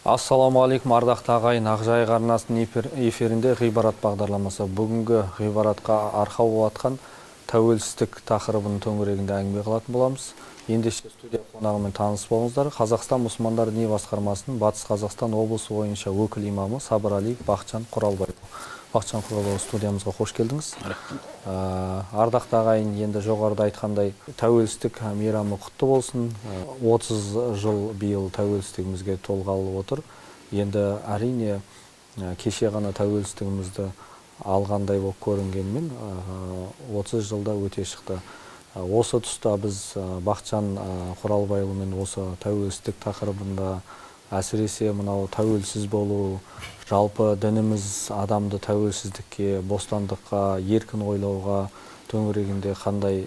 Ассаламу алейкум, ардақты ағайын. Ақжайық арнасының эфирінде ғибарат бағдарламасы. Бүгінгі ғибаратқа арқау болатқан тәуелсіздік тақырыбының төңірегінде әңгіме қылатын боламыз. Ендеше студия қонағымен таныс болыңыздар. Қазақстан мұсылмандар діни басқармасының Батыс Қазақстан облысы бойынша өкіл имамы Сабыр Алиев Бақытжан Құралбай. Бақытжан Құралбай, студиямызға қош келдіңіз. Ардақты ағайын, енді жоғарыда айтқандай тәуелсіздік мейрамы құтты болсын. 30 жыл биыл тәуелсіздігімізге толғалы отыр. Енді әрине кеше ғана тәуелсіздігімізді алғандай болып көрінгенмен 30 жылда өте шықты. Осы тұста біз Бақытжан Құралбайұлымен осы тәуелсіздік тақырыбында әсіресе мынау тәуелсіз болу, жалпы дініміз адамды тәуелсіздікке, бостандыққа, еркін ойлауға төңірегінде қандай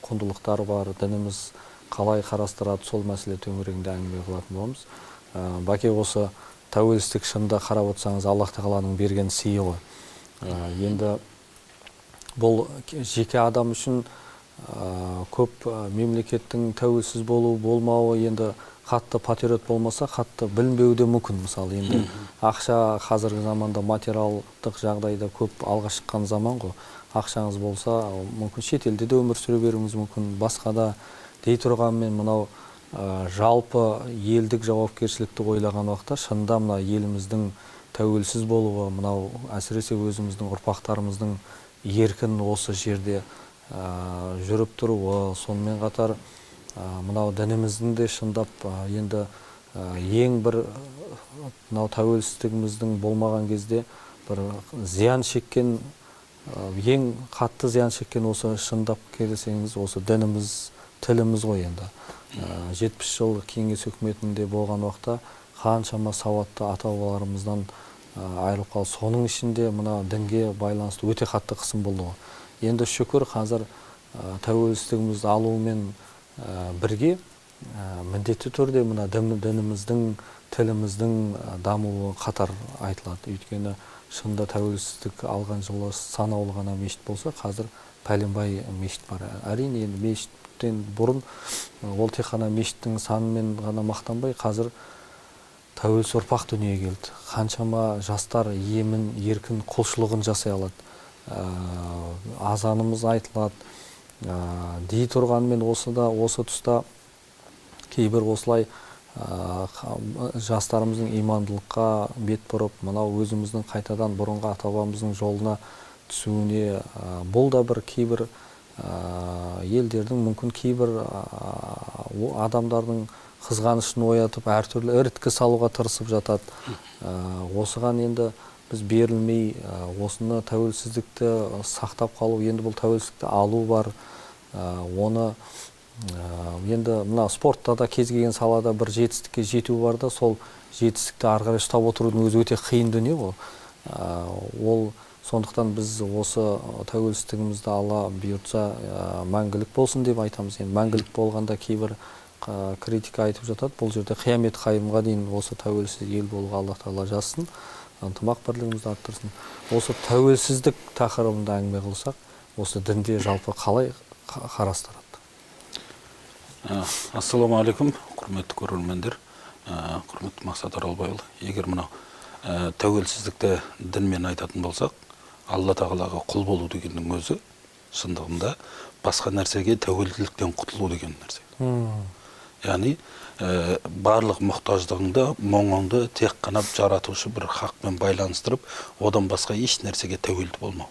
құндылықтар бар, дініміз қалай қарастырады, сол мәселе төңірегінде әңгіме қылатын боламыз. Бәке, осы тәуелсіздік шынында қарап отырсаңыз Аллах тағаланың берген сыйы ғой. Енді бұл жеке адам үшін көп мемлекеттің тәуелсіз болу болмауы, енді қатты патриот болмаса, қатты білінбеуі де мүмкін. Мысалы, енді ақша қазіргі заманда материалдық жағдайда көп алға шыққан заман ғой. Ақшаңыз болса, мүмкін шетелде де өмір сүре беруіңіз мүмкін, басқа да дей тұрғанмен мынау жалпы елдік жауапкершілікті ойлаған уақытта шынында мына еліміздің тәуелсіз болуы, мынау әсіресе өзіміздің ұрпақтарымыздың еркін осы жерде жүріп тұруы, сонымен қатар мынау дініміздің де шындап енді ең бір мынау тәуелсіздігіміздің болмаған кезде бір зиян шеккен, ең қатты зиян шеккен осы шындап келсеңіз осы дініміз, тіліміз ғой. Енді 70 жыл кеңес үкіметінде болған уақытта қаншама сауатты ата-бабаларымыздан айырылып қалды. Соның ішінде мына дінге байланысты өте қатты қысым болды ғой. Енді шүкір қазір тәуелсіздігімізді алуымен бірге міндетті түрде мына дініміздің, тіліміздің дамуы қатар айтылады. Өйткені шынында тәуелсіздік алған жылы санаулы ғана мешіт болса, қазір пәленбай мешіт бар. Әрине, енді мешіттен бұрын ол тек қана мешіттің санымен ғана мақтанбай, қазір тәуелсіз ұрпақ дүниеге келді. Қаншама жастар емін, еркін, құлшылығын жасай алады. Азанымыз айтылады. Дей тұрғанмен осы тұста кейбір осылай жастарымыздың имандылыққа бет бұрып, мынау өзіміздің қайтадан бұрынғы ата-бабамыздың жолына түсуіне, бұл да бір кейбір елдердің, мүмкін кейбір адамдардың қызғанышын оятып, әртүрлі іріткі салуға тырысып жатады. Осыған енді біз берілмей, осыны тәуелсіздікті сақтап қалу, енді бұл тәуелсіздікті алу бар. Оны енді мына спортта да кез келген салада бір жетістікке жету бар да, сол жетістікті ары қарай ұстап отырудың өзі өте қиын дүние ғой. Ол сондықтан біз осы тәуелсіздігімізді Алла бұйыртса мәңгілік болсын деп айтамыз. Енді мәңгілік болғанда кейбір критика айтып жатады. Бұл жерде қиямет қайымға дейін осы тәуелсіз ел болуға Аллах тағала жазсын, ынтымақ бірлігімізді арттырсын. Осы тәуелсіздік тақырыбында әңгіме қылсақ, осы дінде жалпы қалай қарастырады? Ассаламу алейкум, құрметті көрермендер, құрметті Мақсат Аралбайұлы. Егер мынау тәуелсіздікті дінмен айтатын болсақ, Алла тағалаға құл болу дегеннің өзі шындығында басқа нәрсеге тәуелділіктен құтылу деген нәрсе. Яғни барлық мұқтаждығыңды, мұңыңды тек қана жаратушы бір хақпен байланыстырып, одан басқа еш нәрсеге тәуелді болмау.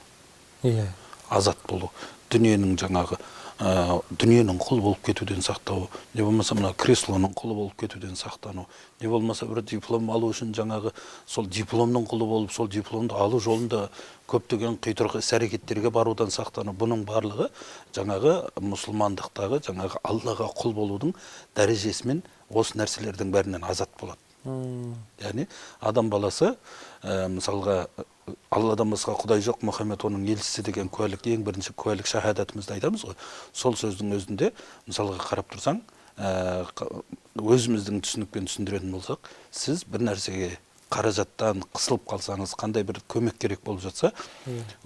Азат болу. Дүниенің жаңағы дүниенің құл болып кетуден сақтау, не болмаса мына креслоның құлы болып кетуден сақтану, не болмаса бір диплом алу үшін жаңағы сол дипломның құлы болып, сол дипломды алу жолында көптеген қитұрқы іс-әрекеттерге барудан сақтану. Бұның барлығы жаңағы мұсылмандықтағы жаңағы Аллаға құл болудың дәрежесімен осы нәрселердің бәрінен азат болады. Яғни адам баласы мысалға Алладан басқа Құдай жоқ, Мұхаммед оның елшісі деген куәлік, ең бірінші куәлік шахадатымызды айтамыз ғой. Сол сөздің өзінде мысалға қарап тұрсаң, өзіміздің түсінікпен түсіндіретін болсақ, сіз бір нәрсеге қаражаттан қысылып қалсаңыз, қандай бір көмек керек болып жатса,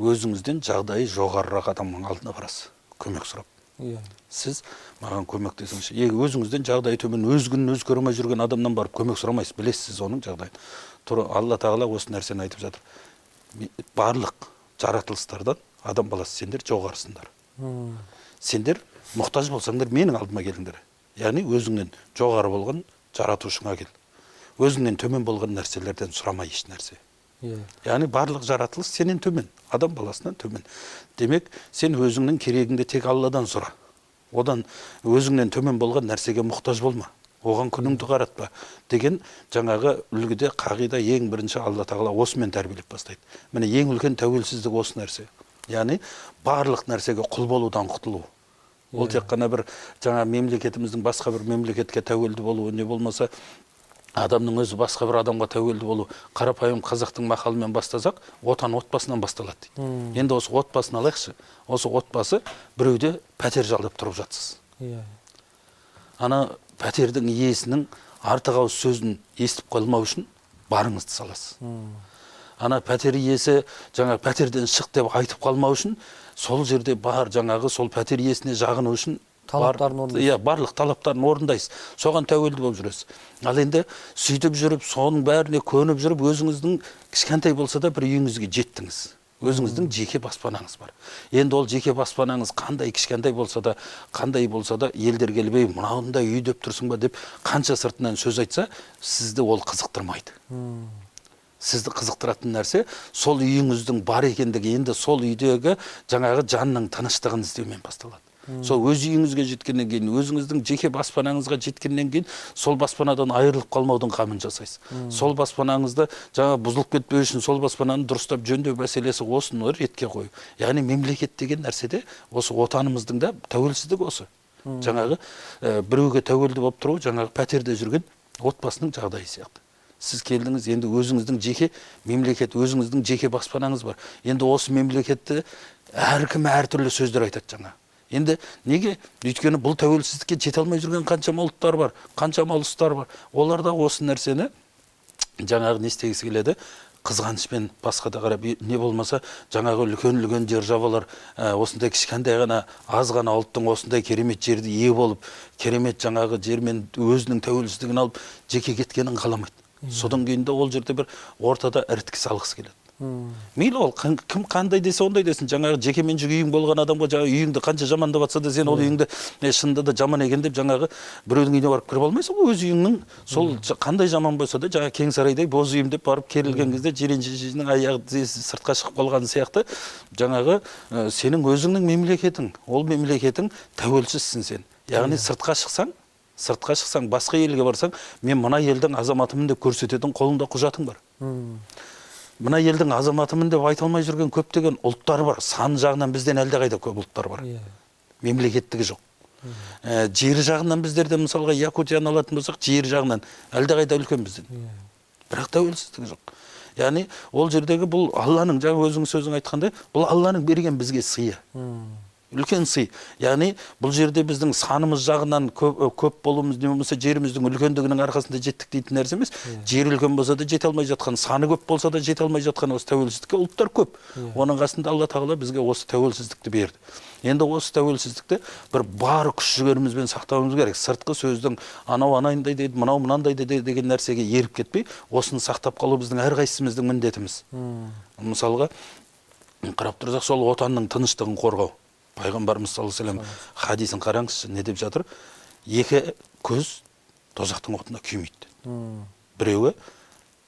өзіңізден жағдайы жоғарырақ адамның алдына барасыз, көмек сұрап. Иә. Сіз маған көмектесіңізші. Егер өзіңізден жағдайы төмен, өз күнін өз көре алмай жүрген адамнан барып көмек сұрамайсыз, білесіз сіз оның жағдайын. Алла тағала осы нәрсені айтып жатыр. Барлық жаратылыстардан адам баласы сендер жоғарысыңдар. Сендер мұқтаж болсаңдар менің алдыма келіңдер. Яғни өзіңнен жоғары болған жаратушыңа кел. Өзіңнен төмен болған нәрселерден сұрамай еш нәрсе. Яғни барлық жаратылыс сенен төмен, адам баласынан төмен. Демек, сен өзіңнің керегіңді тек Алладан сұра. Одан өзіңнен төмен болған нәрсеге мұқтаж болма. Оған күніңді қаратпа деген жаңағы үлгіде қағида ең бірінші Алла тағала осымен тәрбиелеп бастайды. Міне ең үлкен тәуелсіздік осы нәрсе. Яғни барлық нәрсеге құл болудан құтылу. Ол тек қана бір жаңа мемлекетіміздің басқа бір мемлекетке тәуелді болуы, не болмаса адамның өзі басқа бір адамға тәуелді болу. Қарапайым қазақтың мақалымен бастасақ, отан отбасынан басталады дейді. Енді осы отбасын алайықшы. Осы отбасы біреуде пәтер жалдап тұрып жатсыз. Ана пәтердің иесінің артық ауыз сөзін естіп қалмау үшін барыңызды саласыз. Ана пәтер иесі жаңа пәтерден шық деп айтып қалмау үшін сол жерде бар жаңағы сол пәтер иесіне жағыну үшін барлық талаптарын орындайсыз. Соған тәуелді болып жүресіз. Ал енді сөйтіп жүріп, соның бәріне көніп жүріп, өзіңіздің кішкентай болса да бір үйіңізге жеттіңіз. Өзіңіздің жеке баспанаңыз бар. Енді ол жеке баспанаңыз қандай кішкентай болса да, елдер келбей, мынауындай үй деп тұрсың ба деп қанша сыртынан сөз айтса, сізді ол қызықтырмайды. Сізді қызықтыратын нәрсе сол үйіңіздің бар екендігі, енді сол үйдегі жаңағы жанның тыныштығын іздеумен басталады. Сол өз үйіңізге жеткеннен кейін, өзіңіздің жеке баспанаңызға жеткеннен кейін, сол баспанадан айырылып қалмаудың қамын жасайсыз. Сол баспанаңызды жаңа бұзылып кетпеу үшін сол баспананы дұрыстап жөндеу мәселесі осыны ретке қою. Яғни мемлекет деген нәрседе осы отанымыздың да тәуелсіздігі осы. Жаңағы біреуге тәуелді болып тұру, жаңағы пәтерде жүрген отбасының жағдайы сияқты. Сіз келдіңіз, енді өзіңіздің жеке мемлекет, өзіңіздің жеке баспанаңыз бар. Енді осы мемлекетті әркім әртүрлі сөздер айтады жаңа. Енді неге? Өйткені бұл тәуелсіздікке жете алмай жүрген қаншама ұлттар бар, қаншама ұлыстар бар. Олар да осы нәрсені жаңағы не істегісі келеді? Қызғанышпен басқа да қарап, не болмаса жаңағы үлкен державалар осындай кішкентай ғана, аз ғана ұлттың осындай керемет жерді ие болып, керемет жаңағы жермен өзінің тәуелсіздігін алып, жеке кеткенін қаламайды. Содан кейін де ол жерде бір ортада іріткі салғысы келеді. Мейлі ол кім қандай десе ондай десін. Жаңағы жекеменшік үйің болған адамға жаңағы үйіңді қанша жамандап жатса да сен ол үйіңді шынында да жаман екен деп жаңағы біреудің үйіне барып кіріп алмайсың. Өз үйіңнің сол қандай жаман болса да жаңағы кең сарайдай боз үйім деп барып керілген кезде жиреншенің аяғы сыртқа шығып қалған сияқты жаңағы сенің өзіңнің мемлекетің, ол мемлекетің тәуелсізсің сен. Яғни сыртқа шықсаң, басқа елге барсаң, мен мына елдің азаматымын деп көрсететін қолында құжатың бар. Мына елдің азаматымын деп айта алмай жүрген көптеген ұлттар бар. Сан жағынан бізден әлдеқайда көп ұлттар бар. Мемлекеттігі жоқ. Жері жағынан біздерде мысалға Якутияны алатын болсақ, жері жағынан әлдеқайда үлкен бізден. Бірақ тәуелсіздігі жоқ. Яғни ол жердегі бұл Алланың, жаңа өзіңіз сөзің айтқандай, бұл Алланың берген бізге сыйы. Үлкен сый. Яғни бұл жерде біздің санымыз жағынан көп болуымыз, не болмаса жеріміздің үлкендігінің арқасында жеттік дейтін нәрсе емес. Жер үлкен болса да жете алмай жатқан, саны көп болса да жете алмай жатқан осы тәуелсіздікке ұлттар көп. Оның қасында Алла тағала бізге осы тәуелсіздікті берді. Енді осы тәуелсіздікті бір бар күш-жігерімізбен сақтауымыз керек. Сыртқы сөздің анау анайындай дейді, мынау мынандай дейді деген нәрсеге еріп кетпей, осыны сақтап қалу біздің әрқайсымыздың міндетіміз. Мысалға, қарап тұрсақ, сол отанның тыныштығын қорғау. Пайғамбарымыз саллаллаху алейхи вассалам хадисін қараңызшы, не деп жатыр? Екі көз тозақтың отына күймейді. Біреуі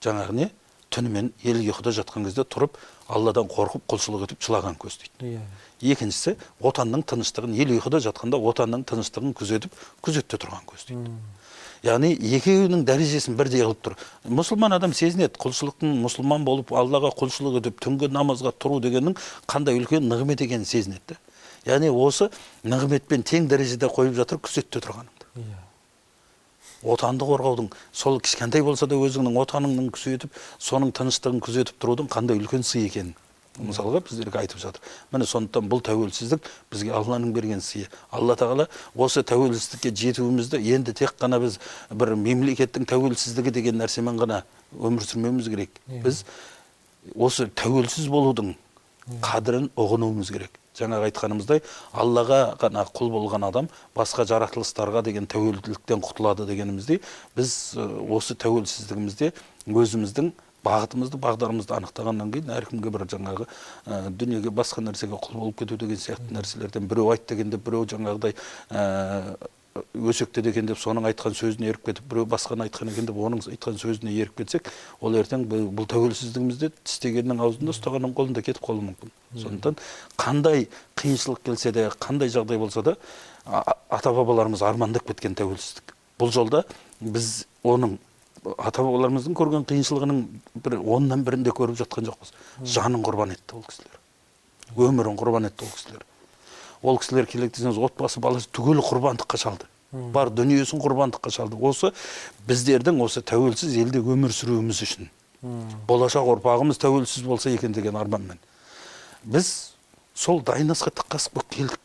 жаңағы не? Түнімен ел ұйқыда жатқан кезде тұрып, Алладан қорқып, құлшылық етіп жылаған көз дейді. Екіншісі, отанның тыныштығын, ел ұйқыда жатқанда отанның тыныштығын күзетте тұрған көз дейді. Яғни екеуінің дәрежесін бірдей қылып тұр. Мұсылман адам сезінеді, құлшылықтың мұсылман болып Аллаға құлшылық етіп түнгі намазға тұру дегеннің қандай үлкен нығмет екенін сезінеді. Яғни осы нығметпен тең дәрежеде қойып жатыр күзетте тұрғанымды. Отанды қорғаудың, сол кішкентай болса да өзіңнің отаныңның күзетіп, соның тыныштығын күзетіп тұрудың қандай үлкен сый екенін мысалға біздерге айтып жатыр. Міне сондықтан бұл тәуелсіздік бізге Алланың берген сыйы. Алла тағала осы тәуелсіздікке жетуімізді енді тек қана біз бір мемлекеттің тәуелсіздігі деген нәрсемен ғана өмір сүрмеуіміз керек. Біз осы тәуелсіз болудың қадірін ұғынуымыз керек. Жаңағы айтқанымыздай, Аллаға ғана құл болған адам басқа жаратылыстарға деген тәуелділіктен құтылады дегеніміздей, біз осы тәуелсіздігімізде өзіміздің бағытымызды, бағдарымызды анықтағаннан кейін әркімге бір жаңағы дүниеге басқа нәрсеге құл болып кету деген сияқты нәрселерден біреу айт дегенде, біреу жаңағыдай өсекте деген деп соның айтқан сөзіне еріп кетіп, біреу басқаны айтқан екен деп оның айтқан сөзіне еріп кетсек, ол ертең бұл тәуелсіздігімізде тістегеннің аузында, ұстағанның қолында кетіп қалуы мүмкін. Сондықтан қандай қиыншылық келсе де, қандай жағдай болса да, ата-бабаларымыз армандап кеткен тәуелсіздік. Бұл жолда біз оның ата-бабаларымыздың көрген қиыншылығының оннан бірінде көріп жатқан жоқпыз. Жанын құрбан етті ол кісілер. Өмірін құрбан етті ол кісілер. Ол кісілер келек десеңіз, отбасы, баласы түгел құрбандыққа шалды. Бар дүниесін құрбандыққа шалды. Осы біздердің осы тәуелсіз елде өмір сүруіміз үшін. Болашақ ұрпағымыз тәуелсіз болса екен деген арманмен. Біз сол дайынасқа тыққасып болып келдік.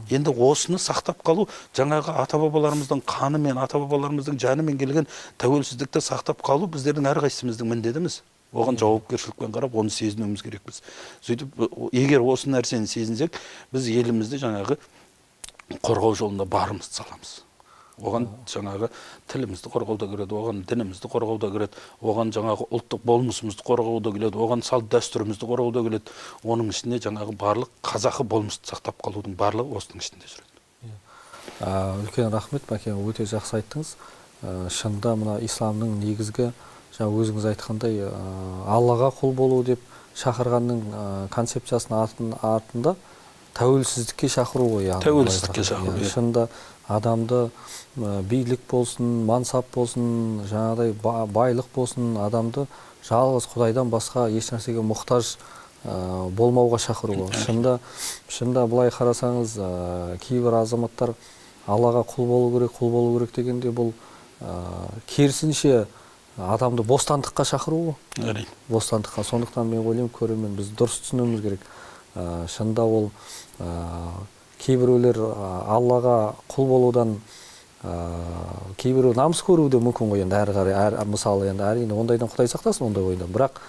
Енді осыны сақтап қалу, жаңағы ата-бабаларымыздың қанымен, ата-бабаларымыздың жанымен келген тәуелсіздікті сақтап қалу біздердің әрқайсымыздың міндетіміз. Оған жауапкершілікпен қарап, оны сезінуіміз керекпіз. Сөйтіп, егер осы нәрсені сезінсек, біз елімізді жаңағы қорғау жолында барымызды саламыз. Оған жаңағы тілімізді қорғауда кіреді, оған дінімізді қорғауда кіреді, оған жаңағы ұлттық болмысымызды қорғауда келеді, оған салт дәстүрімізді қорғауда келеді. Оның ішінде жаңағы барлық қазақы болмысты сақтап қалудың барлығы осының ішінде жүреді. Үлкен рахмет, Бәке, өте жақсы айттыңыз. Шынында мына исламның негізгі, жаңа өзіңіз айтқандай, Аллаға құл болу деп шақырғанның концепциясының артында тәуелсіздікке шақыру ғой. Тәуелсіздікке шақыру. Шынында адамды билік болсын, мансап болсын, жаңағыдай байлық болсын, адамды жалғыз Құдайдан басқа ешнәрсеге мұқтаж болмауға шақыру. Шынында былай қарасаңыз, кейбір азаматтар Аллаға құл болу керек дегенде бұл керісінше адамды бостандыққа шақыру. Бостандыққа. Сондықтан мен ойлаймын, көрермен, біз дұрыс түсінуіміз керек. Шынында ол кейбіреулер Аллаға құл болудан кейбіреу намыс көруі де мүмкін ғой. Енді әрі қарай, мысалы, енді әрине ондайдан Құдай сақтасын, ондай ойдан. Бірақ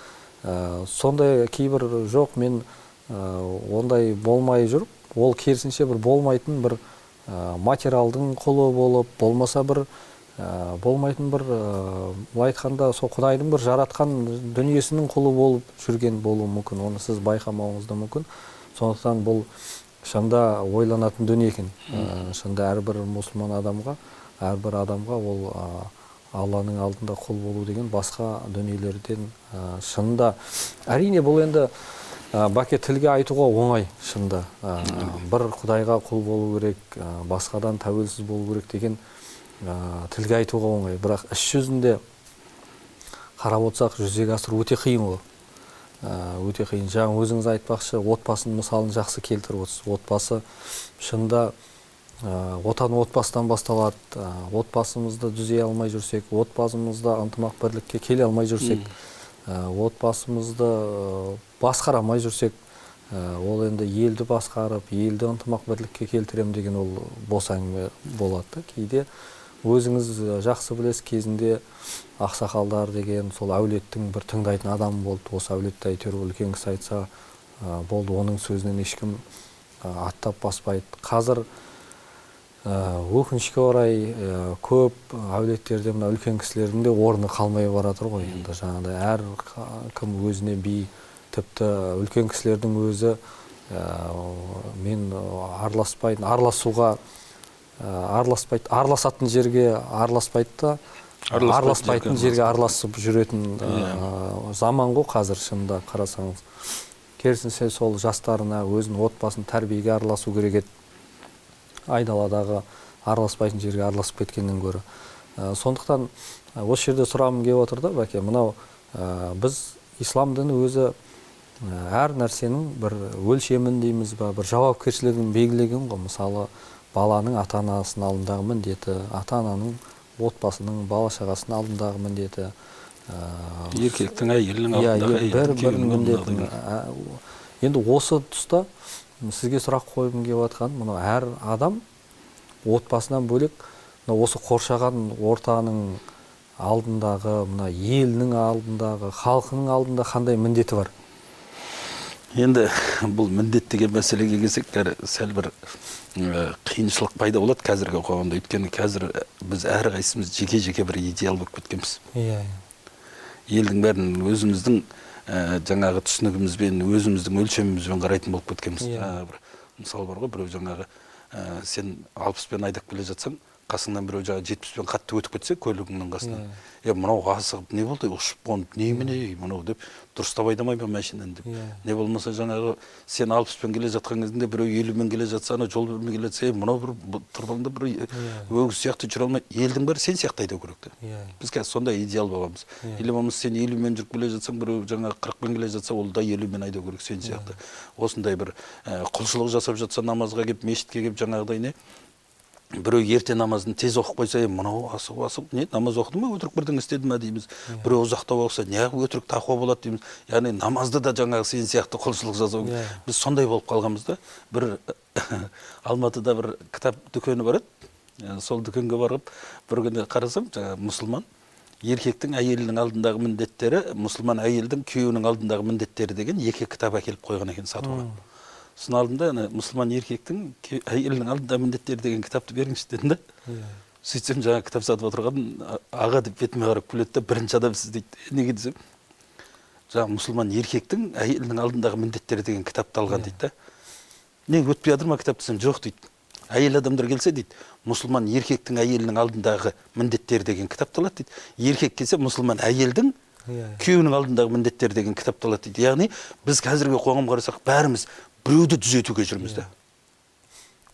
сондай кейбір жоқ, мен ондай болмай жүріп, ол керісінше бір болмайтын бір материалдың құлы болып, болмаса бір болмайтын бір айтқанда сол Құдайдың бір жаратқан дүниесінің құлы болып жүрген болуы мүмкін. Оны сіз байқамауыңыз да мүмкін. Сондықтан бұл шында ойланатын дүние екен. Шында әрбір мұсылман адамға, әрбір адамға ол Алланың алдында құл болу деген басқа дүниелерден шында. Әрине бұл енді Бәке, тілге айтуға оңай, шында. Бір Құдайға құл болу керек, басқадан тәуелсіз болу керек деген тілге айтуға оңай. Бірақ іс жүзінде қарап отырсақ, жүзеге асыру өте қиын ғой. Өте қиын. Жаңа өзіңіз айтпақшы, отбасын мысалын жақсы келтіріп отырсыз. Отбасы шында отан отбасыдан басталады. Отбасымызды түзей алмай жүрсек, отбасымызда ынтымақ бірлікке келе алмай жүрсек, отбасымызды басқарамай жүрсек, ол енді елді басқарып, елді ынтымақ бірлікке келтірем деген ол бос әңгіме болады. Кейде өзіңіз жақсы білесіз, кезінде ақсақалдар деген сол әулеттің бір тыңдайтын адамы болды. Осы әулетті әйтеуір үлкен кісі айтса болды, оның сөзінен ешкім аттап баспайды. Қазір өкінішке орай көп әулеттерде мына үлкен кісілердің де орны қалмай бара жатыр ғой. Енді жаңағыдай әр кім өзіне би, тіпті үлкен кісілердің өзі мен араласатын жерге араласпайды да, араласпайтын жерге араласып жүретін заман ғой қазір. Шынында қарасаңыз, керісінше сол жастарына, өзінің отбасын тәрбиеге араласу керек еді, айдаладағы араласпайтын жерге араласып кеткеннен гөрі. Сондықтан осы жерде сұрағым келіп отыр да, Бәке, мынау біз ислам діні өзі әр нәрсенің бір өлшемін дейміз ба, бір жауапкершілігін белгілеген ғой. Мысалы, баланың ата-анасының алдындағы міндеті, ата-ананың отбасының, бала-шағасының алдындағы міндеті, еркектің әйелінің алдындағы бір міндеті. Енді осы тұста сізге сұрақ қойғым келіп жатқан, мынау әр адам отбасынан бөлек осы қоршаған ортаның алдындағы, мына елінің алдындағы, халқының алдында қандай міндеті бар? Енді бұл міндет деген мәселеге келсек, сәл бір қиыншылық пайда болады қазіргі қоғамда. Өйткені қазір біз әрқайсымыз жеке-жеке бір идеал болып кеткенбіз. Елдің бәрін өзіміздің жаңағы түсінігімізбен, өзіміздің өлшемімізбен қарайтын болып кеткенбіз. Бір мысал бар ғой, біреу жаңағы сен 60-пен айдап келе жатсаң, қасыңнан біреу жаңағы 70-пен қатты өтіп кетсе, көлігіңнің қасынан. Мынау асығып не болды, ұшып қонып, немене, мынау деп дұрыстап айдамай ма машинаны деп. Не болмаса жаңағы сен 60-пен келе жатқан кезінде біреу 50-мен келе жатса, ана жол бермей келе жатса, мынау бір тұрбаңда бір өгіз сияқты жүре алмай, елдің бәрі сен сияқты айдау керек те. Біз қазір сондай идеал боламыз. Или болмаса сен 50-мен жүріп келе жатсаң, біреу жаңағы 40-пен келе жатса, ол да 50-мен айдау керек сен сияқты. Осындай бір құлшылық жасап жатса, намазға келіп, мешітке келіп жаңағыдай не біреу ерте намазын тез оқып қойса, мынау асығып, не намаз оқыды ма, өтірік бірдеңе істеді ма дейміз. Біреу ұзақтап оқыса, неғып өтірік тақуа болады дейміз. Яғни намазды да жаңағы сен сияқты құлшылық жасау. Біз сондай болып қалғанбыз да. Бір Алматыда бір кітап дүкені бар еді. Сол дүкенге барып, бір күні қарасам, жаңағы мұсылман еркектің әйелінің алдындағы міндеттері, мұсылман әйелдің күйеуінің алдындағы міндеттері деген екі кітап әкеліп қойған екен сатуға. Сосын алдында мұсылман еркектің әйелінің алдында міндеттері деген кітапты беріңізші дедім да. Сөйтсем жаңа кітап сатып отырған аға деп бетіме қарап күледі да, бірінші адам сіз дейді. Неге десем, жаңа мұсылман еркектің әйелінің алдындағы міндеттері деген кітапты алған дейді да. Не өтпей жатыр ма кітап десем, жоқ дейді. Әйел адамдар келсе дейді, мұсылман еркектің әйелінің алдындағы міндеттері деген кітапты алады дейді. Еркек келсе мұсылман әйелдің күйеуінің алдындағы міндеттері деген кітапты алады дейді. Яғни біз қазіргі қоғамға қарасақ бәріміз біреуді түзетуге жүрміз да.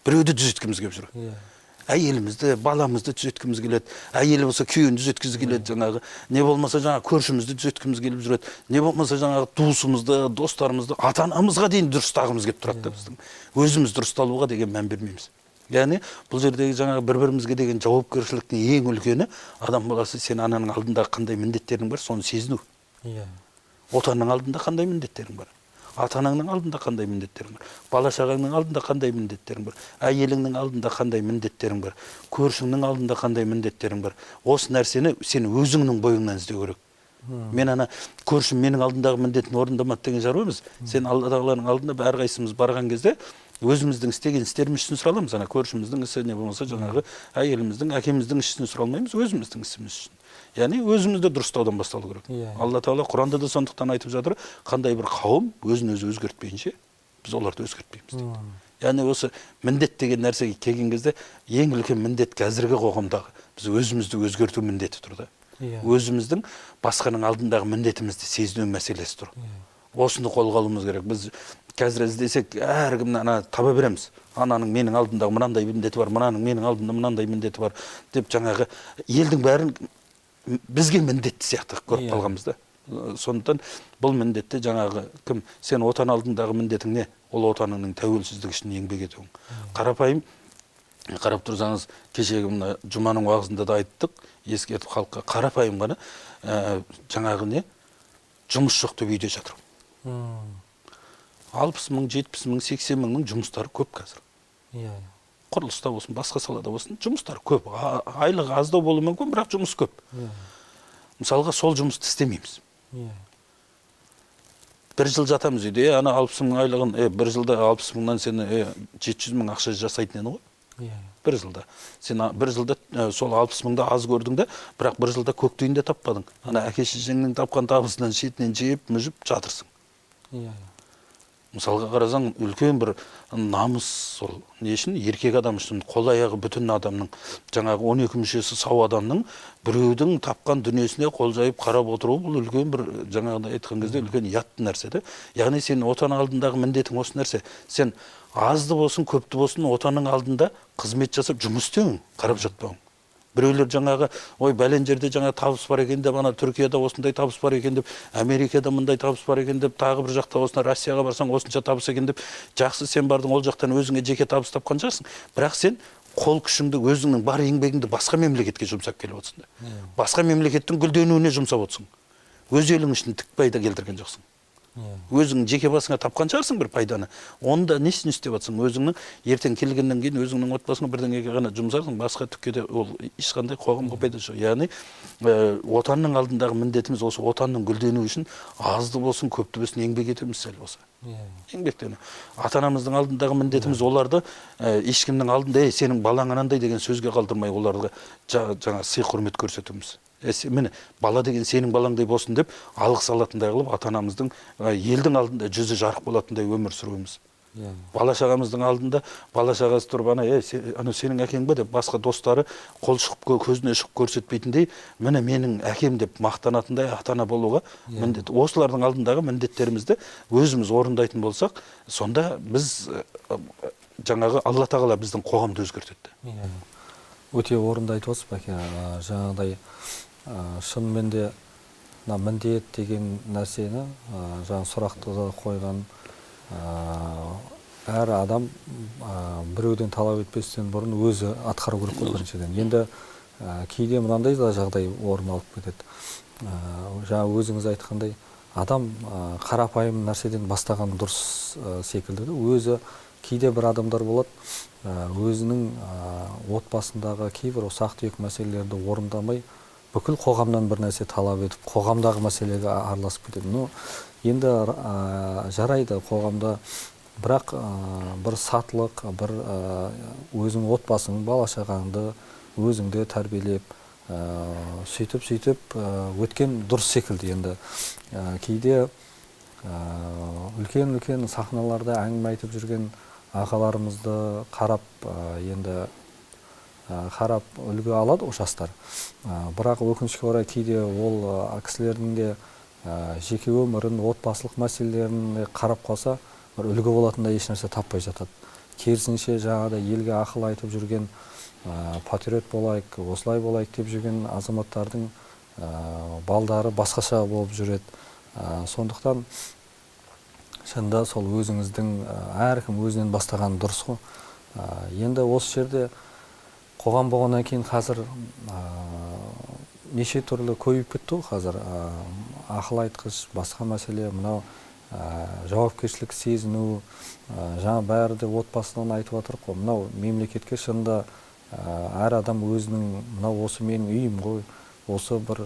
Біреуді түзеткіміз келіп жүр. Әйелімізді, баламызды түзеткіміз келеді. Әйелі болса күйеуін түзеткіміз келеді жаңағы. Не болмаса жаңағы көршімізді түзеткіміз келіп жүреді. Не болмаса жаңағы туысымызды, достарымызды, ата-анамызға дейін дұрыстағымыз келіп тұрады да біздің. Өзіміз дұрысталуға деген мән бермейміз. Яғни бұл жердегі жаңағы бір-бірімізге деген жауапкершіліктің ең үлкені адам баласы сен ананың алдында қандай міндеттерің бар, соны сезіну. Отанның алдында қандай міндеттерің бар. Ата-анаңның алдында қандай міндеттерің бар, бала-шағаңның алдында қандай міндеттерің бар, әйеліңнің алдында қандай міндеттерің бар, көршіңнің алдында қандай міндеттерің бар. Осы нәрсені сен өзіңнің бойыңнан іздеу керек. Мен ана көршім менің алдымдағы міндетін орындамады деген шаруа емес. Сен Алла тағаланың алдында әрқайсымыз барған кезде өзіміздің істеген істеріміз үшін сұраламыз. Ана көршіміздің ісі не болмаса жаңағы әйеліміздің, әкеміздің ісін сұралмаймыз, өзіміздің ісіміз үшін. Яғни өзімізді дұрыстаудан басталу керек. Алла тағала Құранда да сондықтан айтып жатыр, қандай бір қауым өзін өзі өзгертпейінше, біз оларды өзгертпейміз дейді. Яғни осы міндет деген нәрсеге келген кезде ең үлкен міндет қазіргі қоғамдағы біз өзімізді өзгерту міндеті тұр да. Өзіміздің басқаның алдындағы міндетімізді сезіну мәселесі тұр. Осыны қолға алуымыз керек. Біз қазір іздесек әркімді ана таба береміз. Ананың менің алдымдағы мынандай міндеті бар, мынаның менің алдымда мынандай міндеті бар деп жаңағы елдің бәрін бізге міндетті сияқты көріп қалғанбыз да. Сондықтан бұл міндетті жаңағы кім сен отан алдындағы міндетің не? Ол отаныңның тәуелсіздігі үшін еңбек етуің. Қарапайым қарап тұрсаңыз, кешегі мына жұманың уағызында да айттық, ескертіп халыққа қарапайым ғана жаңағы не? Жұмыс жоқ деп үйде жатыр. 60 мың, 70 мың, 80 мыңның жұмыстары көп қазір. Құрылыста болсын, басқа салада болсын, жұмыстар көп. Айлығы аздау болуы мүмкін, бірақ жұмыс көп. Мысалға сол жұмысты істемейміз. Бір жыл жатамыз үйде, ана 60 мың айлығын, бір жылда 60 мыңнан сені 700 мың ақша жасайтын ені ғой. Бір жылда. Сен бір жылда сол 60 мыңда аз көрдің де, бірақ бір жылда көк тиын де таппадың. Ана әке-шешеңнің тапқан табысынан шетінен жеп, мүжіп жатырсың. Мысалға қарасаң, үлкен бір намыс сол. Не үшін? Еркек адам үшін қол аяғы бүтін адамның, жаңағы 12 мүшесі сау адамның біреудің тапқан дүниесіне қол жайып қарап отыру, бұл үлкен бір жаңағыда айтқан кезде үлкен ұятты нәрсе де. Яғни сен отан алдындағы міндетің осы нәрсе. Сен азды болсын, көпті болсын, отанның алдында қызмет жасап жұмыс істеуің, қарап жатпауың. Біреулер жаңағы, ой, бәлен жерде жаңа табыс бар екен деп, ана Түркияда осындай табыс бар екен деп, Америкада мындай табыс бар екен деп, тағы бір жақта осына Россияға барсаң осынша табыс екен деп, жақсы сен бардың ол жақтан өзіңе жеке табыс тапқан шығарсың. Бірақ сен қол күшіңді, өзіңнің бар еңбегіңді басқа мемлекетке жұмсап келіп отырсың да. Басқа мемлекеттің гүлденуіне жұмсап отырсың. Өз елің үшін тік пайда келтірген жоқсың. Өзің жеке басыңа тапқан шығарсың бір пайданы. Онда несін істеп жатсың? Өзіңнің ертең келгеннен кейін өзіңнің отбасыңа бірдеңеге ғана жұмсарсың, басқа түкке де ол ешқандай қоғамға пайда жоқ. Яғни отанның алдындағы міндетіміз осы отанның гүлденуі үшін азды болсын, көпті болсын еңбек етеміз сәл болса. Еңбектену. Ата-анамыздың алдындағы міндетіміз оларды ешкімнің алдында сенің балаң анандай деген сөзге қалдырмай оларға жаңа сый құрмет көрсетуіміз. Міне бала деген сенің балаңдай болсын деп алғыс алатындай қылып ата-анамыздың елдің алдында жүзі жарық болатындай өмір сүруіміз. Бала шағамыздың алдында бала шағасы тұрып ана сенің әкең бе деп басқа достары қол шығып көзіне шығып көрсетпейтіндей міне менің әкем деп мақтанатындай ата-ана болуға міндет. Осылардың алдындағы міндеттерімізді өзіміз орындайтын болсақ, сонда біз жаңағы Алла тағала біздің қоғамды өзгертеді. Өте орынды айтып отырсыз, бәке. Жаңағыдай шынымен де міндет деген нәрсені жаңа сұрақты қойған әр адам біреуден талап етпестен бұрын өзі атқару керек қой біріншіден. Енді кейде мынандай да жағдай орын алып кетеді. Жаңа өзіңіз айтқандай адам қарапайым нәрседен бастаған дұрыс секілді. Өзі кейде бір адамдар болады, өзінің отбасындағы кейбір ұсақ-түйек мәселелерді орындамай бүкіл қоғамнан бір нәрсе талап етіп, қоғамдағы мәселеге араласып кетеді. Енді жарайды қоғамда, бірақ бір сатылық, бір өзің отбасың, бала-шағаңды өзіңде тәрбиелеп, сөйтіп өткен дұрыс секілді. Енді кейде үлкен сахналарда әңгіме айтып жүрген ағаларымызды қарап үлгі алады о жастар. Бірақ өкінішке орай кейде ол кісілердің де жеке өмірін, отбасылық мәселелерін қарап қалса, бір үлгі болатындай ешнәрсе таппай жатады. Керісінше жаңағыдай елге ақыл айтып жүрген, патриот болайық, осылай болайық деп жүрген азаматтардың балдары басқаша болып жүреді. Сондықтан шынында сол өзіңіздің әркім өзінен бастаған дұрыс қой. Енді осы жерде қоғам болғаннан кейін қазір неше түрлі көбейіп кетті ғой қазір. Ақыл айтқыш, басқа мәселе, мынау жауапкершілік сезіну, жаңа бәрі де отбасынан айтып жатыр ғой. Мынау мемлекетке шынында әр адам өзінің, мынау осы менің үйім ғой, осы бір,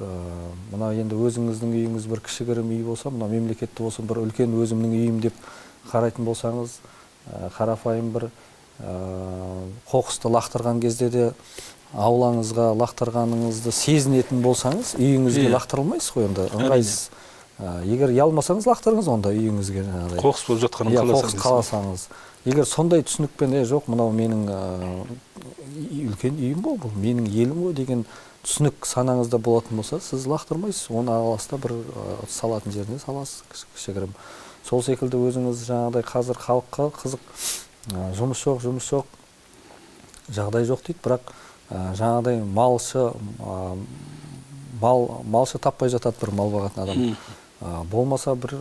мынау енді өзіңіздің үйіңіз бір кішігірім үй болса, мынау мемлекетті осы бір үлкен өзімнің үйім деп қарайтын болсаңыз, қарапайым бір қоқысты лақтырған кезде де аулаңызға лақтырғаныңызды сезінетін болсаңыз, үйіңізге лақтырылмайсыз ғой, енді ыңғайсыз. Егер ұялмасаңыз лақтырыңыз онда үйіңізге. Қоқыс болып жатқанын қаласаңыз. Егер сондай түсінікпен жоқ, мынау менің үлкен үйім ғой, бұл менің елім ғой деген түсінік санаңызда болатын болса, сіз лақтырмайсыз. Оны аласта бір салатын жеріне саласыз кішігірім. Сол секілді өзіңіз жаңағыдай қазір халыққа қызық, жұмыс жоқ, жағдай жоқ дейді, бірақ жаңағыдай малшы таппай жатады бір мал бағатын адам. Болмаса бір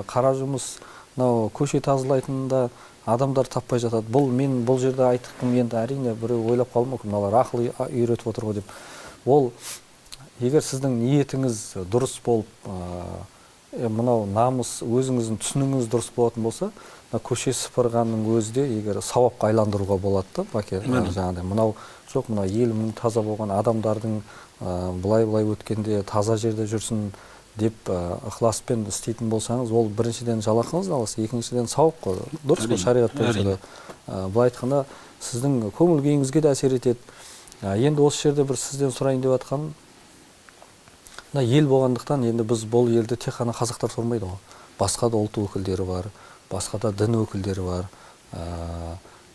қара жұмыс, көше тазалайтында адамдар таппай жатады. Бұл жерде айттым, енді әрине біреу ойлап қалуы мүмкін, мыналар ақыл үйретіп отыр ғой деп. Ол егер сіздің ниетіңіз дұрыс болып, мынау намыс, өзіңіздің түсінігіңіз дұрыс болатын болса, көше сыпырғанның өзі де егер сауапқа айландыруға болады да, бәке. Жаңағыдай мынау жоқ, мынау елімнің таза болған адамдардың былай өткенде таза жерде жүрсін деп ықыласпен істейтін болсаңыз, ол біріншіден жалақыңыз аласыз, екіншіден сауап қой. Дұрыс қой, шариғат бойынша да. Былай айтқанда сіздің көңіл күйіңізге де әсер етеді. Енді осы жерде бір сізден сұрайын деп жатқаным, ел болғандықтан енді біз бұл елді тек қана қазақтар тұрмайды ғой. Басқа да ұлт өкілдері бар, басқа да дін өкілдері бар.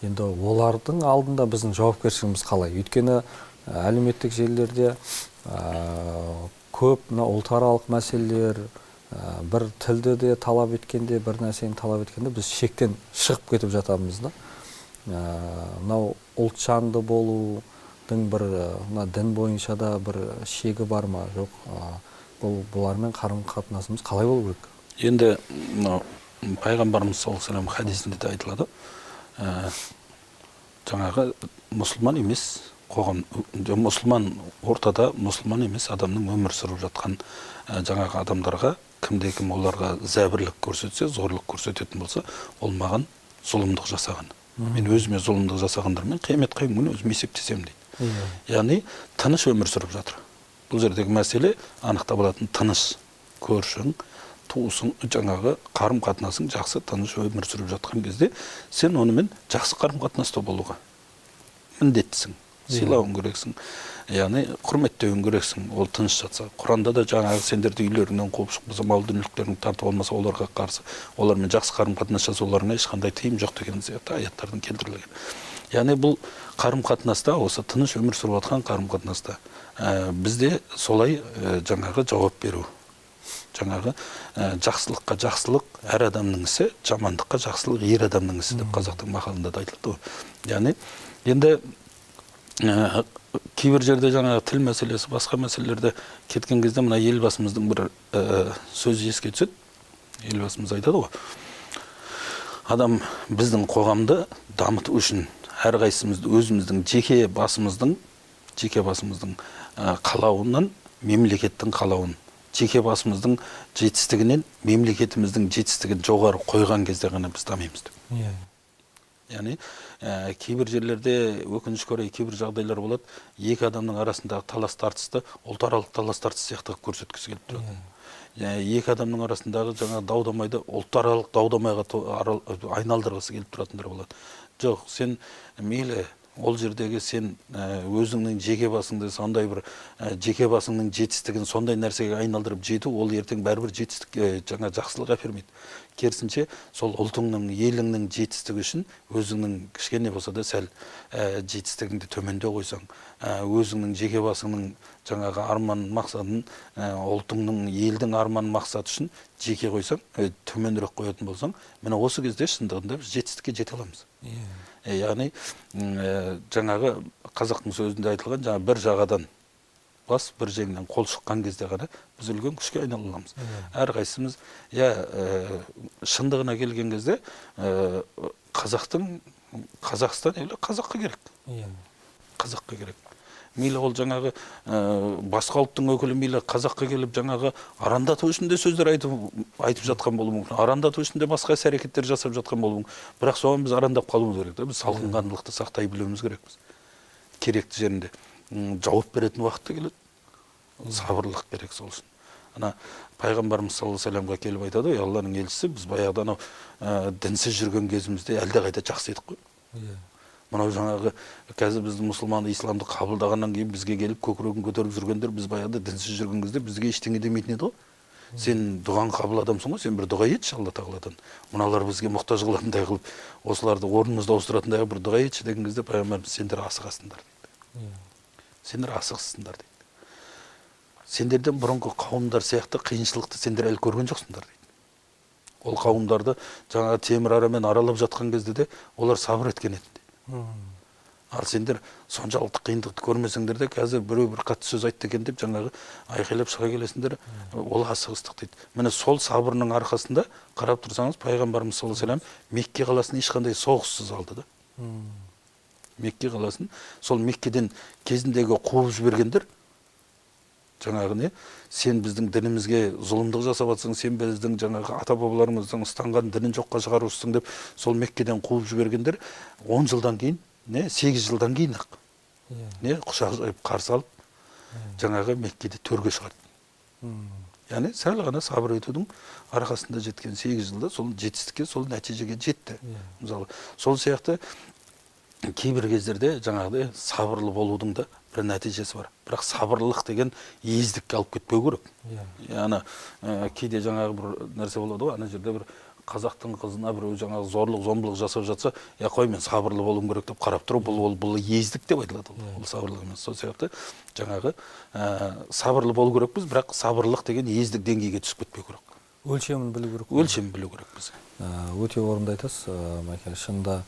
Енді олардың алдында біздің жауапкершілігіміз қалай? Өйткені әлеуметтік желілерде көп ұлтаралық мәселелер, бір тілді де талап еткенде, бір нәрсені талап еткенде біз шектен шығып кетіп жатамыз да. Мынау ұлтжанды болудың бір дін бойынша да бір шегі бар ма, жоқ? Бұлармен қарым-қатынасымыз қалай болу керек? Енді пайғамбарымыз саллаллаху алейхи ва саллям хадисінде де айтылады. Жаңағы мұсылман емес қоғам, мұсылман ортада мұсылман емес адамның өмір сүріп жатқан жаңағы адамдарға кім оларға зәбірлік көрсетсе, зорлық көрсететін болса, ол маған зұлымдық жасаған. Мен өзіме зұлымдық жасағандармен қиямет күні өзім есептесем дейді. Яғни тыныш өмір сүріп жатыр. Бұл жердегі мәселе анықтап алатын тыныш, көршің, туысың, жаңағы қарым-қатынасың жақсы, тыныш өмір сүріп жатқан кезде сен онымен жақсы қарым-қатынаста болуға міндеттісің. Сыйлауың керексің. Яғни құрметтеуің керексің. Ол тыныш жатса. Құранда да жаңағы сендерді үйлеріңнен қуып шықпаса, мал дүниеліктерің тартып алмаса, оларға қарсы, олармен жақсы қарым-қатынас жасауларыңа ешқандай тыйым жоқ деген сияқты аяттардың келтірілген. Яғни бұл қарым-қатынаста, осы тыныш өмір сүріп жатқан қарым-қатынаста бізде солай жаңағы жауап беру. Жаңағы жақсылыққа жақсылық әр адамның ісі, жамандыққа жақсылық ер адамның ісі деп қазақтың мақалында да айтылады. Яғни енді кейбір жерде жаңағы тіл мәселесі, басқа мәселелерде кеткен кезде мына елбасымыздың бір сөзі еске түседі. Елбасымыз айтады ғой. Адам біздің қоғамды дамыту үшін әрқайсымызды өзіміздің жеке басымыздың қалауынан мемлекеттің қалауын, жеке басымыздың жетістігінен мемлекетіміздің жетістігін жоғары қойған кезде ғана біз дамимыз деп. Яғни кейбір жерлерде өкінішке орай кейбір жағдайлар болады, екі адамның арасындағы талас тартысты ұлтаралық талас тартыс сияқты көрсеткісі келіп тұрады. Екі адамның арасындағы жаңа дау-дамайды ұлтаралық дау-дамайға айналдырғысы келіп тұратындар болады. Жоқ, сен мейлі ол жердегі сен өзіңнің жеке басыңды сондай бір жеке басыңның жетістігін сондай нәрсеге айналдырып жету, ол ертең бәрібір жетістік жаңа жақсылық әпермейді. Керісінше сол ұлтыңның, еліңнің жетістігі үшін өзіңнің кішкене болса да сәл жетістігіңді төменде қойсаң, өзіңнің жеке басыңның жаңағы арман мақсадын ұлтыңның, елдің арман мақсаты үшін жеке қойсаң, төменірек қоятын болсаң, міне осы кезде шындығында біз жетістікке жете аламыз. Яғни жаңағы қазақтың сөзінде айтылған жаңа бір жағадан бас, бір жеңнен қол шыққан кезде ғана біз үлкен күшке айнала аламыз. Әрқайсымыз шындығына келген кезде Қазақстан елі қазаққа керек. Қазаққа керек. Мейлі ол жаңағы басқа ұлттың өкілі мейлі қазаққа келіп жаңағы арандату үшін де сөздер айтып жатқан болуы мүмкін. Арандату үшін де басқа іс-әрекеттер жасап жатқан болуы мүмкін. Бірақ соған біз арандап қалуымыз керек. Біз салқынқандылықты сақтай білуіміз керекпіз. Керекті жерінде жауап беретін уақытта келеді. Сабырлық керек сол үшін. Ана пайғамбарымыз саллаллаху алейхи вассаламға келіп айтады, Алланың елшісі, біз баяғыда анау дінсіз жүрген кезімізде әлдеқайда жақсы едік қой. Мынау жаңағы қазір біздің мұсылман исламды қабылдағаннан кейін бізге келіп көкірегін көтеріп жүргендер, біз баяғыда дінсіз жүрген кезде бізге ештеңе демейтін еді ғой. Сен дұғаң қабыл адамсың ғой, сен бір дұға етші Алла тағаладан. Мыналар бізге мұқтаж қылатындай қылып, осыларды орнымызда ауыстыратындай бір дұға етші деген кезде пайғамбарымыз сендер асығасыңдар дейді. Сендер асығысыңдар дейді. Сендерден бұрынғы қауымдар сияқты қиыншылықты сендер әлі көрген жоқсыңдар дейді. Ол қауымдарды жаңағы темір арамен аралап жатқан кезде де олар сабыр еткен еді дейді. Ал сендер соншалықты қиындықты көрмесеңдер де қазір біреу бір қатты сөз айтты екен деп жаңағы айқайлап шыға келесіңдер, ол асығыстық дейді. Міне сол сабырының арқасында қарап тұрсаңыз, пайғамбарымыз саллаллаху алейхи вассалам Мекке қаласын ешқандай соғыссыз алды да. Мекке қаласын сол Меккеден кезіндегі қуып жібергендер жаңағы не, сен біздің дінімізге зұлымдық жасап жатсың, сен біздің жаңағы ата-бабаларымыздың ұстанған дінін жоққа шығарушысың деп сол Меккеден қуып жібергендер 10 жылдан кейін, 8 жылдан кейін ақ құшақ жайып қарсы алып жаңағы Меккеде төрге шығарды. Яғни сәл ғана сабыр етудің арқасында жеткен 8 жылда сол жетістікке, сол нәтижеге жетті. Мысалы, сол сияқты кейбір кездерде жаңағыдай сабырлы болудың да бір нәтижесі бар. Бірақ сабырлық деген ездікке алып кетпеу керек. Яғни кейде жаңағы бір нәрсе болады ғой, ана жерде бір қазақтың қызына біреу жаңағы зорлық, зомбылық жасап жатса, қой мен сабырлы болуым керек деп қарап тұру, бұл ездік деп айтылады. Ол сабырлық емес. Сол сияқты жаңағы сабырлы болу керекпіз, бірақ сабырлық деген ездік деңгейге түсіп кетпеу керек. Өлшемін білу керек. Өлшемін білу керек біз. Өте орынды айтасыз, Майке. Шынында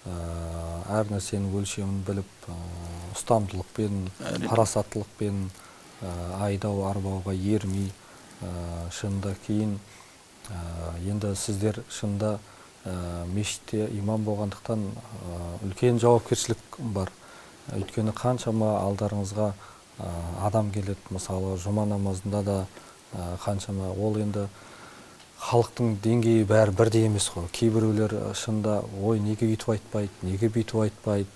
әр нәрсенің өлшемін біліп, ұстамдылықпен, парасаттылықпен айдау арбауға ермей, шынында кейін енді сіздер шынында мешітте имам болғандықтан үлкен жауапкершілік бар. Өйткені қаншама алдарыңызға адам келеді, мысалы жұма намазында да қаншама ол енді халықтың деңгейі бәрі бірдей емес қой. Кейбіреулер шында ой неге өйтіп айтпайды, неге бүйтіп айтпайды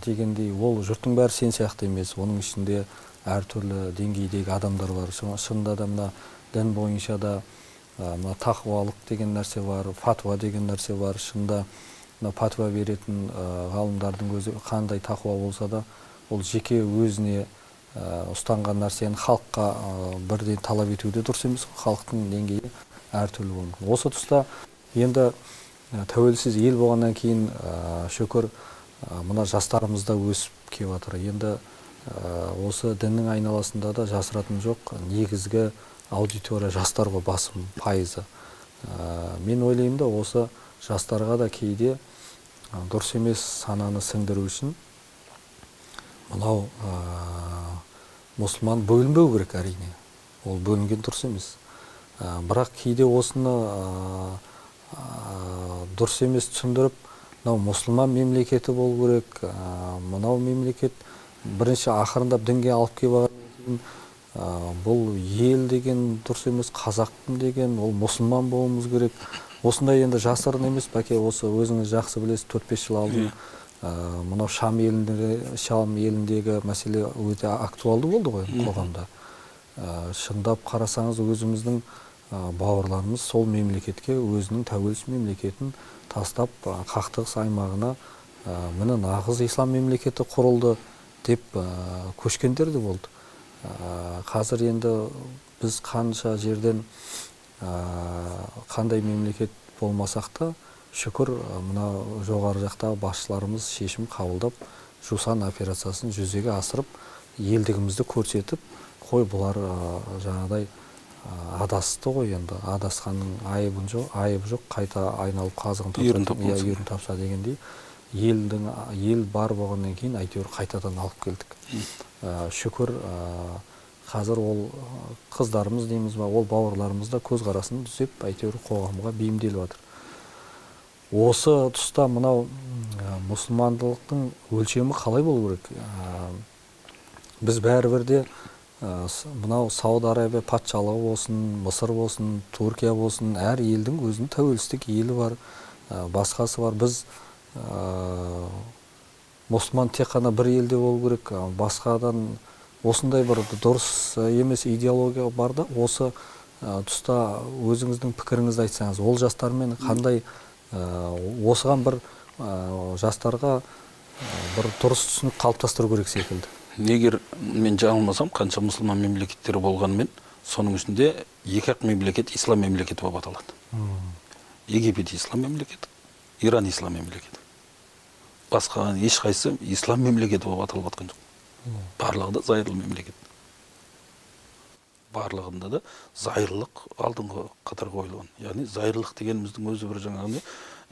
дегендей, ол жұрттың бәрі сен сияқты емес. Оның ішінде әртүрлі деңгейдегі адамдар бар. Шында да мына дін бойынша да мына тақуалық деген нәрсе бар, фатуа деген нәрсе бар. Шында мына фатуа беретін ғалымдардың өзі қандай тақуа болса да, ол жеке өзіне ұстанған нәрсені халыққа бірден талап етуде дұрыс емес. Халықтың деңгейі әртүрлі болмақ. Осы тұста енді тәуелсіз ел болғаннан кейін шүкір мына жастарымыз да өсіп келіп жатыр. Енді осы діннің айналасында да жасыратын жоқ, негізгі аудитория жастарға басым пайызы. Мен ойлаймын да осы жастарға да кейде дұрыс емес сананы сіңдіру үшін мынау мұсылман бөлінбеу керек, әрине. Ол бөлінген дұрыс емес. Бірақ кейде осыны дұрыс емес түсіндіріп, мынау мұсылман мемлекеті болу керек, мынау мемлекет бірінші ақырындап дінге алып келіп бұл ел деген дұрыс емес, қазақтың деген, ол мұсылман болуымыз керек. Осындай енді жасырын емес, бәке, осы өзіңіз жақсы білесіз, 4-5 жыл алдын мынау Шам еліндегі мәселе өте актуалды болды ғой қоғамда. Шындап қарасаңыз, өзіміздің бауырларымыз сол мемлекетке өзінің тәуелсіз мемлекетін тастап қақтығыс аймағына міне нағыз ислам мемлекеті құрылды деп көшкендер де болды. Қазір енді біз қанша жерден қандай мемлекет болмасақ та, шүкір мына жоғары жақтағы басшыларымыз шешім қабылдап, Жусан операциясын жүзеге асырып, елдігімізді көрсетіп, қой бұлар жаңағыдай адасты ғой, енді адасқанның айыбы жоқ, қайта айналып қазығын үйірін тапса дегендей, ел бар болғаннан кейін әйтеуір қайтадан алып келдік. Шүкір қазір ол қыздарымыз дейміз ба, ол бауырларымыз да көзқарасын түзеп, әйтеуір қоғамға бейімделіп жатыр. Осы тұста мынау мұсылмандылықтың өлшемі қалай болу керек? Біз бәрібірде мынау Сауд Арабия патшалығы болсын, Мысыр болсын, Түркия болсын, әр елдің өзінің тәуелсіздік елі бар, басқасы бар. Біз мұсылман тек қана бір елде болу керек, басқадан осындай бір дұрыс емес идеология бар да, осы тұста өзіңіздің пікіріңізді айтсаңыз, ол жастармен қандай осыған бір жастарға бір дұрыс түсінік қалыптастыру керек секілді. Егер мен жаңылмасам, қанша мұсылман мемлекеттері болғанымен, соның ішінде екі-ақ мемлекет ислам мемлекеті болып аталады. Египет ислам мемлекеті, Иран ислам мемлекеті. Басқа ешқайсы ислам мемлекеті болып аталып жатқан жоқ. Барлығы да зайырлы мемлекет. Барлығында да зайырлық алдыңғы қатарға қойылған. Яғни зайырлық дегеніміздің өзі бір жаңағы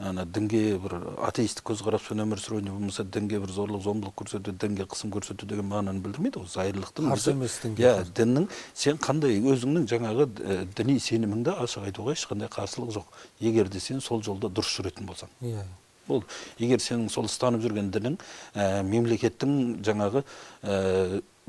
дінге бір атеистік көзқараспен өмір сүру, не болмаса дінге бір зорлық, зомбылық көрсету, дінге қысым көрсету деген мағынаны білдірмейді. Зайырлықтың діннің сен қандай өзіңнің жаңағы діни сеніміңді ашық айтуға ешқандай қарсылық жоқ. Егер де сен сол жолда дұрыс жүретін болсаң. Ол егер сенің сол ұстанып жүрген дінің мемлекеттің жаңағы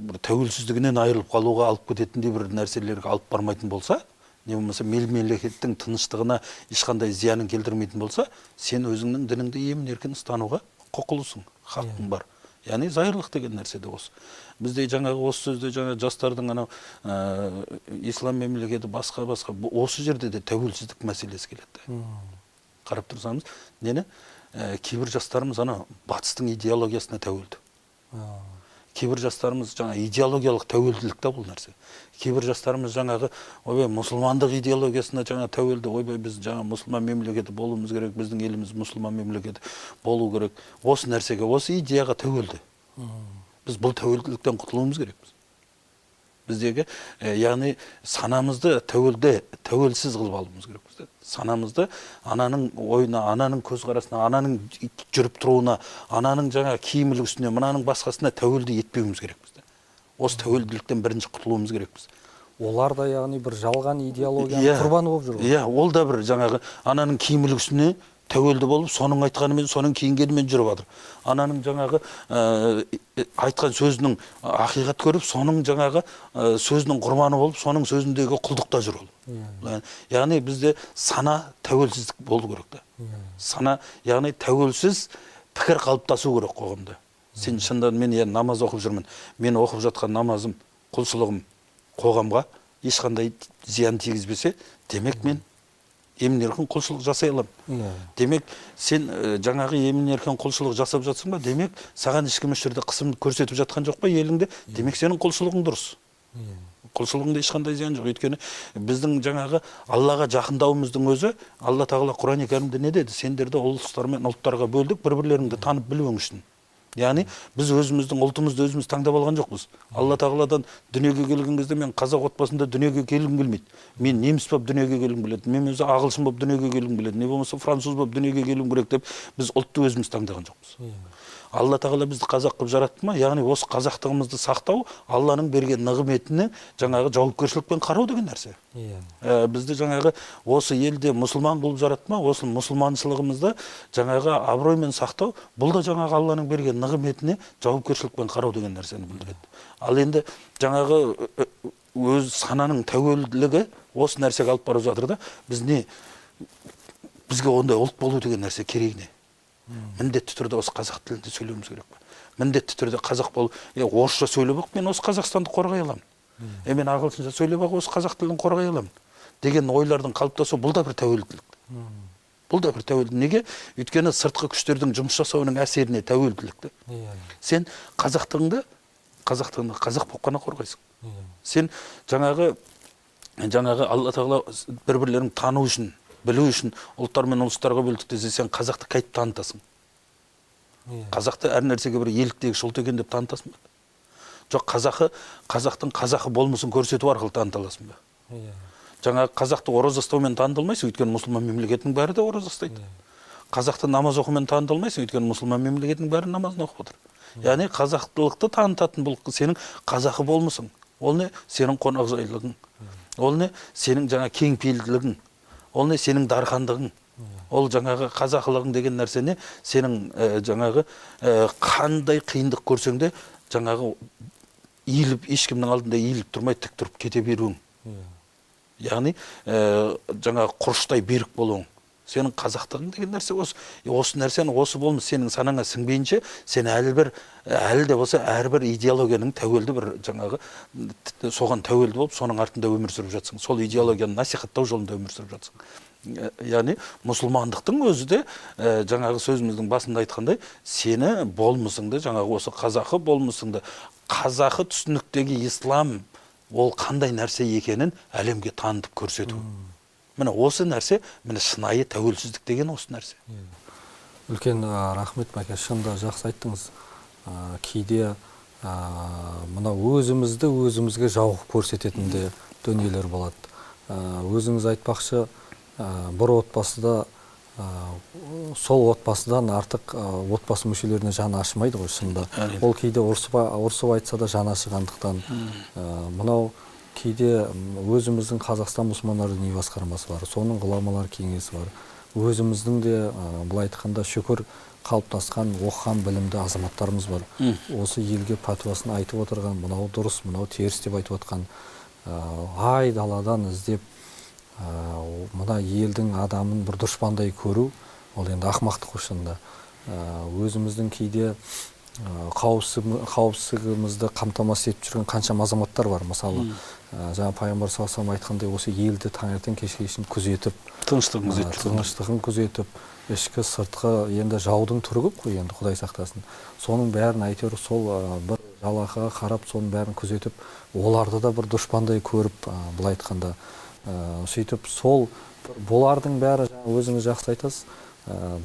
бір тәуелсіздігінен айырылып қалуға алып кететіндей бір нәрселерге алып бармайтын болса, не болмаса мемлекеттің тыныштығына ешқандай зиянын келтірмейтін болса, сен өзіңнің дініңді емін-еркін ұстануға құқылысың, хақың бар. Яғни зайырлық деген нәрсе де осы. Бізде жаңағы осы сөзде жаңа жастардың анау ислам мемлекеті басқа осы жерде де тәуелсіздік мәселесі келеді. Қарап тұрсаңыз, нені? Кейбір жастарымыз ана батыстың идеологиясына тәуелді. Кейбір жастарымыз жаңа идеологиялық тәуелділікте бұл нәрсе. Кейбір жастарымыз жаңағы мұсылмандық идеологиясына жаңа тәуелді. Біз жаңа мұсылман мемлекеті болуымыз керек, біздің еліміз мұсылман мемлекеті болу керек. Осы нәрсеге, осы идеяға тәуелді. Біз бұл тәуелділіктен құтылуымыз керекпіз. Біздегі, яғни санамызды тәуелсіз қылып алуымыз керекпіз. Санамызды ананың ойына, ананың көзқарасына, ананың жүріп тұруына, ананың жаңа киім үлгісіне, мынаның басқасына тәуелді етпеуіміз керекпіз. Осы тәуелділіктен бірінші құтылуымыз керекпіз. Олар да яғни бір жалған идеологияның құрбаны болып жүр. Ол да бір жаңағы ананың киім үлгісіне тәуелді болып, соның айтқанымен, соның киінгенімен жүріп жатыр. Ананың жаңағы айтқан сөзінің ақиқат көріп, соның жаңағы сөзінің құрбаны болып, соның сөзіндегі құлдықта жүр ол. Яғни бізде сана тәуелсіздік болу керек та. Сана, яғни тәуелсіз пікір қалыптасу керек қоғамда. Сен шындан мен намаз оқып жүрмін. Мен оқып жатқан намазым, құлшылығым қоғамға ешқандай зиян тигізбесе, демек мен емін-еркін құлшылық жасай аламын. Демек, сен жаңағы емін-еркін құлшылық жасап жатсың ба? Демек, саған ешкім еш жерде қысым көрсетіп жатқан жоқ па еліңде? Демек, сенің құлшылығың дұрыс. Құлшылығында ешқандай зиян жоқ. Өйткені біздің жаңағы Аллаға жақындауымыздың өзі, Алла тағала Құран-ы Кәрімде не деді? Сендерді ұлыстар мен ұлттарға бөлдік, бір-бірлеріңді танып білуің үшін. Яғни біз өзіміздің ұлтымызды өзіміз таңдап алған жоқпыз. Алла тағаладан дүниеге келген кезде мен қазақ отбасында дүниеге келгім келмейді. Мен неміс болып дүниеге келгім келеді. Мен өзі ағылшын болып дүниеге келгім келеді. Не болмаса француз болып дүниеге келгім керек деп біз ұлтты өзіміз таңдаған жоқпыз. Алла тағала бізді қазақ қылып жаратты ма? Яғни осы қазақтығымызды сақтау Алланың берген нығметіне жаңағы жауапкершілікпен қарау деген нәрсе. Бізді жаңағы осы елде мұсылман қылып жаратты ма? Осы мұсылманшылығымызды жаңағы абыроймен сақтау, бұл да жаңағы Алланың берген нығметіне жауапкершілікпен қарау деген нәрсені білдіреді. Ал енді жаңағы өз сананың тәуелділігі осы нәрсеге алып барып жатыр да, бізге ондай ұлт болу деген нәрсе керек не? Міндетті түрде осы қазақ тілінде сөйлеуіміз керек па? Міндетті түрде қазақ болып, орысша сөйлеп ақ, мен осы Қазақстанды қорғай аламын. Мен ағылшынша сөйлеп ақ, осы қазақ тілін қорғай аламын деген ойлардың қалыптасуы, бұл да бір тәуелділік. Бұл да бір тәуелділік. Неге? Өйткені сыртқы күштердің жұмыс жасауының әсеріне тәуелділікті. Сен қазақтығыңды қазақ болып қана қорғайсың. Сен жаңағы Алла тағала бір-бірлерін тану үшін, білу үшін ұлттар мен ұлыстарға бөлдік десе, сен қазақты қайтып танытасың. Қазақты әр нәрсеге бір еліктегі ұлт екен деп танытасың ба? Жоқ, қазақтың қазақы болмысын көрсету арқылы таныта аласың ба? Жаңағы қазақты ораза ұстаумен таныта алмайсың, өйткені мұсылман мемлекетінің бәрі де ораза ұстайды. Қазақты намаз оқумен таныта алмайсың, өйткені мұсылман мемлекетінің бәрі намазын оқып отыр. Яғни қазақтылықты танытатын бұл сенің қазақы болмысың. Ол не? Сенің қонақжайлығың. Ол не? Сенің жаңа кеңпейілділігің. Ол не? Сенің дархандығың. Ол жаңағы қазақылығың деген нәрсені сенің жаңағы қандай қиындық көрсең де жаңағы ешкімнің алдында иіліп тұрмай тік тұрып кете беруің. Яғни жаңағы құрыштай берік болуың. Сенің қазақтығың деген нәрсе осы нәрсені осы болмыс сенің санаңа сіңбейінше, сен әлі де болса әрбір идеологияның тәуелді бір жаңағы соған тәуелді болып, соның артында өмір сүріп жатсың. Сол идеологияны насихаттау жолында өмір сүріп жатсың. Яғни мұсылмандықтың өзі де жаңағы сөзіміздің басында айтқандай, сені болмысыңды, жаңағы осы қазақы болмысыңды, қазақы түсініктегі ислам ол қандай нәрсе екенін әлемге танытып көрсету. Міне осы нәрсе, міне шынайы тәуелсіздік деген осы нәрсе. Үлкен рахмет, Мәке, шында жақсы айттыңыз. Кейде мына өзімізге жауып көрсететін де дүниелер болады. Өзіңіз айтпақшы, бір отбасыда сол отбасыдан артық отбасы мүшелеріне жаны ашымайды ғой шынында. Ол кейде ұрсып айтса да жаны ашығандықтан. Мынау кейде өзіміздің Қазақстан мұсылмандар діни басқармасы бар, соның ғұламалар кеңесі бар. Өзіміздің де былай айтқанда шүкір қалыптасқан, оқыған білімді азаматтарымыз бар. Осы елге пәтуасын айтып отырған, мынау дұрыс, мынау теріс деп айтып отқан, ай даладан іздеп мына елдің адамын бір дұшпандай көру, ол енді ақымақтық шынында. Өзіміздің кейде қауіпсіздігімізді қамтамасыз етіп жүрген қаншама азаматтар бар. Мысалы, жаңа пайғамбар саллаллаху алейхи айтқандай, осы елді таңертең кешке шейін күзетіп, тыныштығын күзетіп, ішкі сыртқы енді жаудың түрі көп қой, енді Құдай сақтасын. Соның бәрін әйтеуір сол бір жалақыға қарап, соның бәрін күзетіп, оларды да бір дұшпандай көріп, былай айтқанда, сөйтіп сол бұлардың бәрі өзіңіз жақсы айтасыз,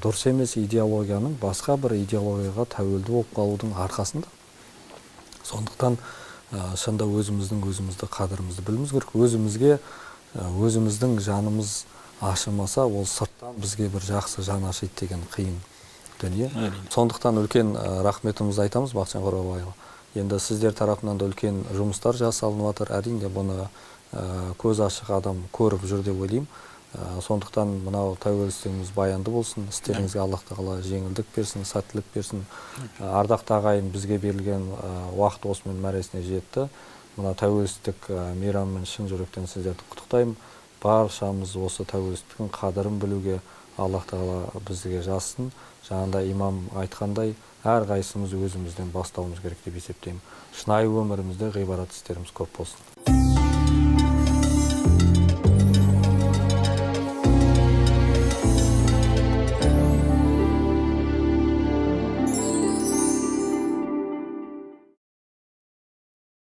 дұрыс емес идеологияның басқа бір идеологияға тәуелді болып қалудың арқасында. Сондықтан шында өзімізді қадірімізді білуіміз керек. Өзіміздің жанымыз ашылмаса, ол сырттан бізге бір жақсы жан ашиды деген қиын дүние. Сондықтан үлкен рахметімізді айтамыз Бақытжан Қорғабайұлы. Енді сіздер тарапынан да үлкен жұмыстар жасалынып жатыр. Әрине бұны көз ашық адам көріп жүр деп ойлаймын. Сондықтан мынау тәуелсіздігіміз баянды болсын, істеріңізге Аллах тағала жеңілдік берсін, сәттілік берсін. Ардақты ағайын, бізге берілген уақыт осымен мәресіне жетті. Мына тәуелсіздік мейрамымен шын жүректен сіздерді құттықтаймын. Баршамыз осы тәуелсіздіктің қадірін білуге Аллах тағала бізге жазсын. Жаңағыда имам айтқандай, әрқайсымыз өзімізден бастауымыз керек деп есептеймін. Шынайы өмірімізде ғибарат істеріміз көп болсын.